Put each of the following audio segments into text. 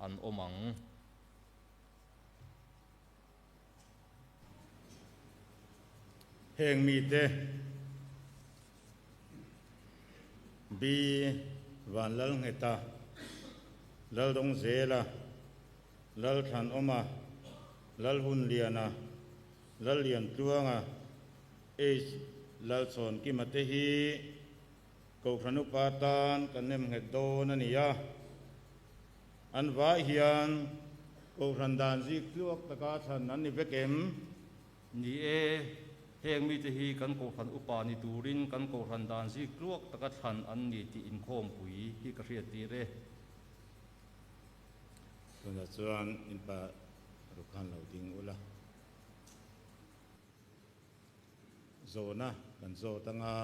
an omang heng mi te bi van lal ngeta lal dong zela lal than oma lal hun liana lal lian tuanga e lal son ki mate hi ko khanu patan kanem nge do na niya an va hian ko randan zi kluak taka than nan ni vekem ni e heng mi te hi kan ko khan upa ni turin kan ko ran dan zi kluak taka than an ni ti in khom pui hi ka riat ti re tuna chuan in pa rukhan lo ding ula zona kan zo tanga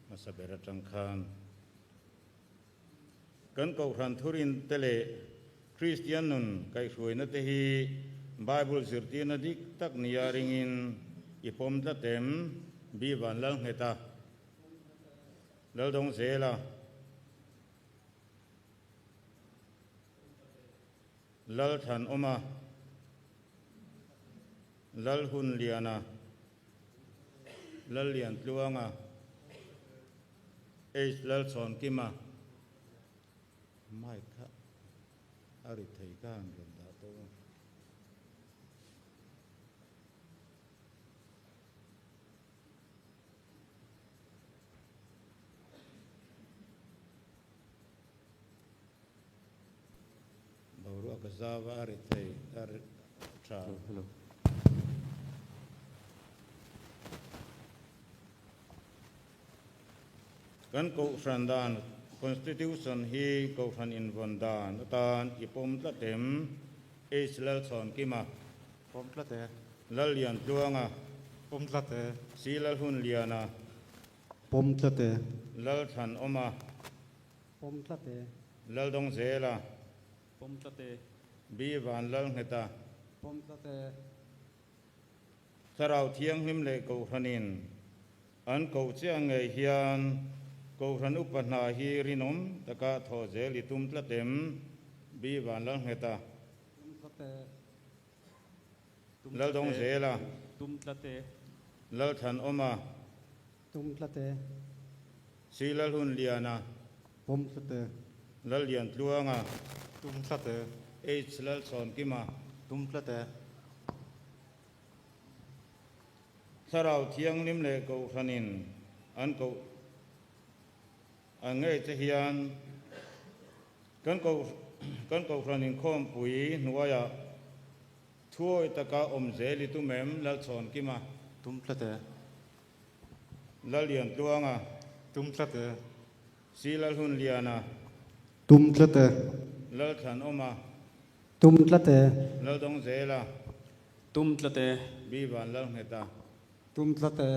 masabera tangkhan kan ko ran thurin tele Christian nun kai hruai na te hi Bible zirti na dik tak niya ringin ipom ta tem bi van lal ngeta lal dong zela lal than oma lal hun liana lal lian tluanga eis lal son kima mai kha ari thei kan ron da to bauru akazawa ari thei ar tra hello kan ko frandan constitution hi ko fran in vandan tan ipom ta tem eslal son kima pom tla te lal lian tluanga pom tla te silal hun liana pom tla te lal than oma pom tla te lal dong zela pom tla te bi van lal ngeta pom tla te sarau thiang him le ko franin an ko chiang ngai hian ko fran upana hi rinom taka tho zeli tum tla tem bi van lal ngeta tum tla te lal dong zela tum tla te lal than oma tum tla te silal hun liana pom tla te lal lian tluanga tum tla te eis lal son kima tum tla te sarau thiang lim le ko franin an ko angai che hian kan ko franin khom pui nuaya thuoi taka om zeli tu mem lal son kima tum tla te lal lian tluanga tum tla te silal hun liana tum tla te lal than oma tum tla te lal dong zela tum tla te bi van lal ngeta tum tla te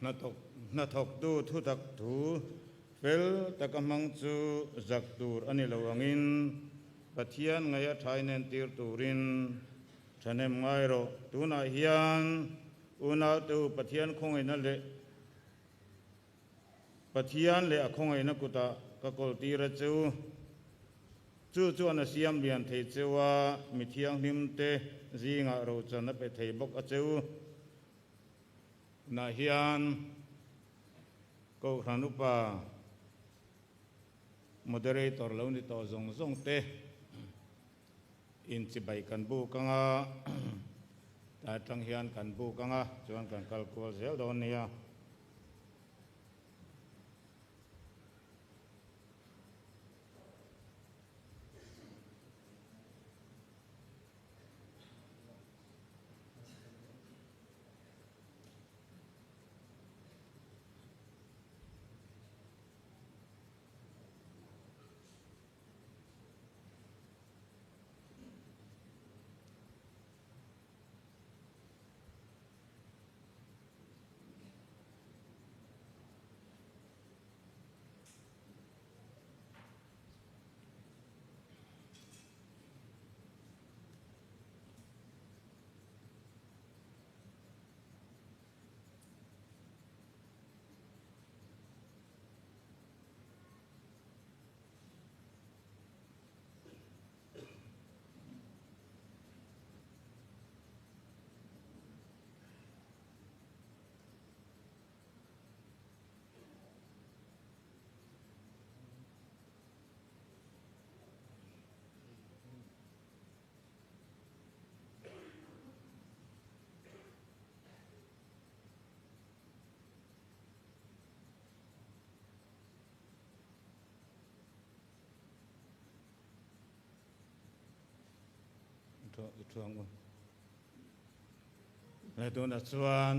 na thok tu thu tak thu fel takamang chu zak tur ani lo angin pathian ngaya thai nen tir turin thanem ngai ro tuna hian una tu pathian khongai na le pathian le akhongai na kuta ka kol tira chu an siam lian thei chewa mithiang hnim te zinga ro chan na pe thei bok a cheu na hian ko ranupa moderator lo ni to zong te in chi bai kan bu kanga ta tang hian kan bu kanga chuan kan kalkual zel don nia Itu na chuan